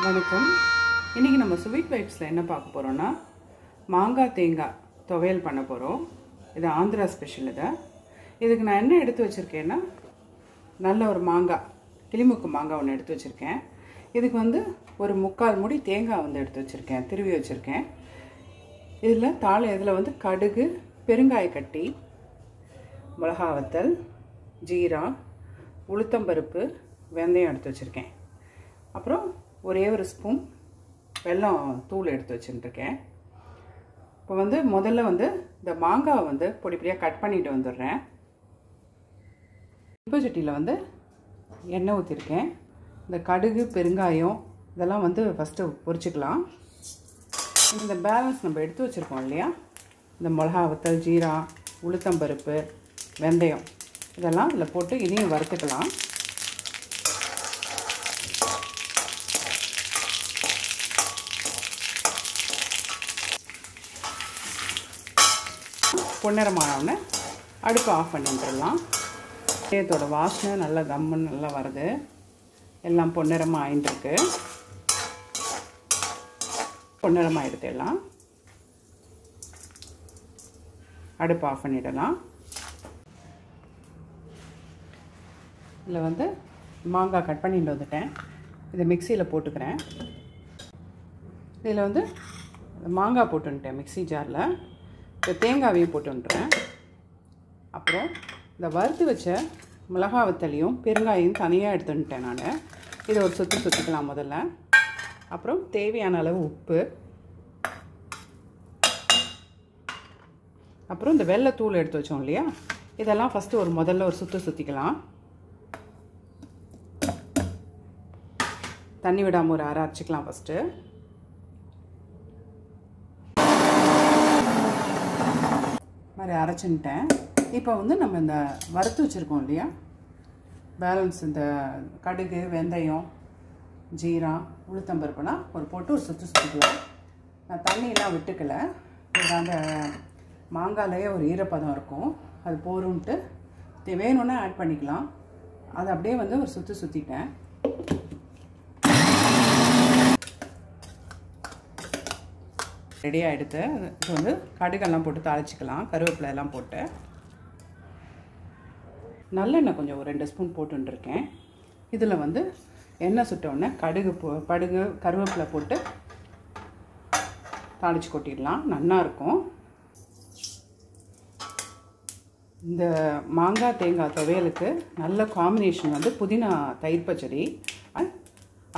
வணக்கம். இன்றைக்கி நம்ம ஸ்வீட் வைப்ஸில் என்ன பார்க்க போகிறோன்னா மாங்காய் தேங்காய் துவையல் பண்ண போகிறோம். இது ஆந்திரா ஸ்பெஷல். இதுக்கு நான் என்ன எடுத்து வச்சுருக்கேன்னா, நல்ல ஒரு மாங்காய், கிளிமுக்கு மாங்காய் ஒன்று எடுத்து வச்சுருக்கேன். இதுக்கு ஒரு 3/4 மூடி தேங்காய் எடுத்து வச்சுருக்கேன், திருவி வச்சுருக்கேன். இதில் கடுகு, பெருங்காய கட்டி, மிளகா வத்தல், ஜீரா, உளுத்தம்பருப்பு, வெந்தயம் எடுத்து வச்சுருக்கேன். அப்புறம் ஒரே ஒரு ஸ்பூன் வெல்லம் தூள் எடுத்து வச்சுருக்கேன். இப்போ முதல்ல இந்த மாங்காவை பொடி பொடியாக கட் பண்ணிட்டு வந்துடுறேன். இனிப்பு சட்டியில் எண்ணெய் ஊற்றிருக்கேன். இந்த கடுகு, பெருங்காயம் இதெல்லாம் ஃபஸ்ட்டு பொரிச்சுக்கலாம். இந்த பேலன்ஸ் நம்ம எடுத்து வச்சுருக்கோம் இல்லையா, இந்த மிளகா வத்தல், ஜீரா, உளுத்தம்பருப்பு, வெந்தயம் இதெல்லாம் இதில் போட்டு இதையும் வறுத்துக்கலாம். பொன்னிறமானவுடனே அடுப்பு ஆஃப் பண்ணிட்டுடலாம். தேத்தோட வாசனை நல்லா கம்முன்னு நல்லா வருது. எல்லாம் பொன்னிறமாக ஆயிட்டுருக்கு. பொன்னிறமாக எடுத்துடலாம். அடுப்பு ஆஃப் பண்ணிடலாம். இதில் மாங்காய் கட் பண்ணிட்டு வந்துட்டேன். இதை மிக்சியில் போட்டுக்கிறேன். இதில் மாங்காய் போட்டுன்ட்டேன் மிக்சி ஜாரில். இப்போ தேங்காவையும் போட்டுன்றேன். அப்புறம் இந்த வறுத்து வச்ச மிளகா வத்தலையும் பெருங்காயும் தனியாக எடுத்துட்டேன் நான். இதை ஒரு சுற்றிக்கலாம் முதல்ல. அப்புறம் தேவையான அளவு உப்பு, அப்புறம் இந்த வெள்ளைத்தூள் எடுத்து வச்சோம் இல்லையா, இதெல்லாம் ஃபஸ்ட்டு முதல்ல ஒரு சுற்றிக்கலாம். தண்ணி விடாமல் ஒரு அரை அரைச்சிக்கலாம் ஃபஸ்ட்டு. மாதிரி அரைச்சின்ட்டேன். இப்போ நம்ம இந்த வறுத்து வச்சுருக்கோம் இல்லையா, பேலன்ஸ் இந்த கடுகு, வெந்தயம், ஜீரா, உளுத்தம்பருப்புலாம் போட்டு ஒரு சுற்றிக்கலாம். நான் தண்ணியெல்லாம் விட்டுக்கல. அந்த மாங்காயிலேயே ஒரு ஈரப்பதம் இருக்கும், அது போரும்ன்ட்டு வேணும்னா ஆட் பண்ணிக்கலாம். அதை அப்படியே ஒரு சுற்றிட்டேன். ரெடியாக எடுத்து இது கடுகெல்லாம் போட்டு தாளிச்சிக்கலாம். கருவேப்பிலை எல்லாம் போட்டு நல்லெண்ணெய் கொஞ்சம் ஒரு 2 ஸ்பூன் போட்டுருக்கேன். இதில் எண்ணெய் சுட்டவுடனே கடுகு, கருவேப்பிலை போட்டு தாளித்து கொட்டிடலாம். நல்லாயிருக்கும். இந்த மாங்காய் தேங்காய் துவையலுக்கு நல்ல காம்பினேஷன் புதினா தயிர் பச்சடி.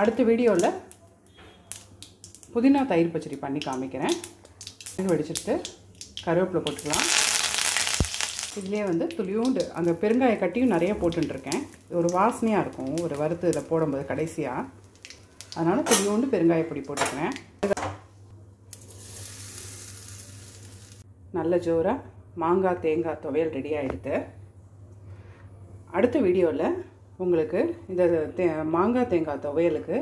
அடுத்த வீடியோவில் புதினா தயிர் பச்சடி பண்ணி காமிக்கிறேன். வெடிச்சிட்டு கருவேப்பிலை போட்டுக்கலாம். இதுலேயே துளியூண்டு அந்த பெருங்காய கட்டியும் நிறைய போட்டுருக்கேன். ஒரு வாசனையாக இருக்கும் ஒரு வறுத்து இதில் போடும்போது கடைசியாக. அதனால் துளியூண்டு பெருங்காய பொடி போட்டுக்கிறேன். நல்ல ஜோராக மாங்காய் தேங்காய் துவையல் ரெடியாக எடுத்து அடுத்த வீடியோவில் உங்களுக்கு இந்த மாங்காய் தேங்காய் துவையலுக்கு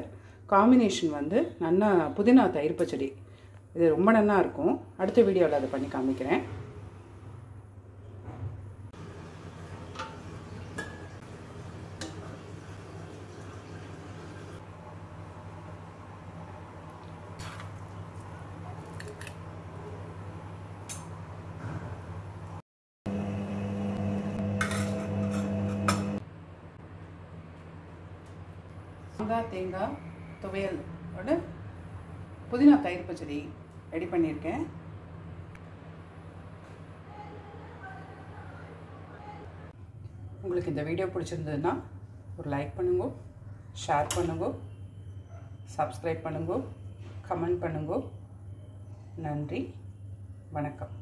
காம்பினேஷன் நல்லா புதினா தயிர் பச்சடி. இது ரொம்ப நல்லா இருக்கும். அடுத்த வீடியோவில் அதை பண்ணி காமிக்கிறேன். மாங்காய் தேங்காய் துவையலோட புதினா தயிர் பச்சடி ரெடி பண்ணியிருக்கேன். உங்களுக்கு இந்த வீடியோ பிடிச்சிருந்ததுன்னா ஒரு லைக் பண்ணுங்க, ஷேர் பண்ணுங்க, சப்ஸ்கிரைப் பண்ணுங்க, கமெண்ட் பண்ணுங்க. நன்றி, வணக்கம்.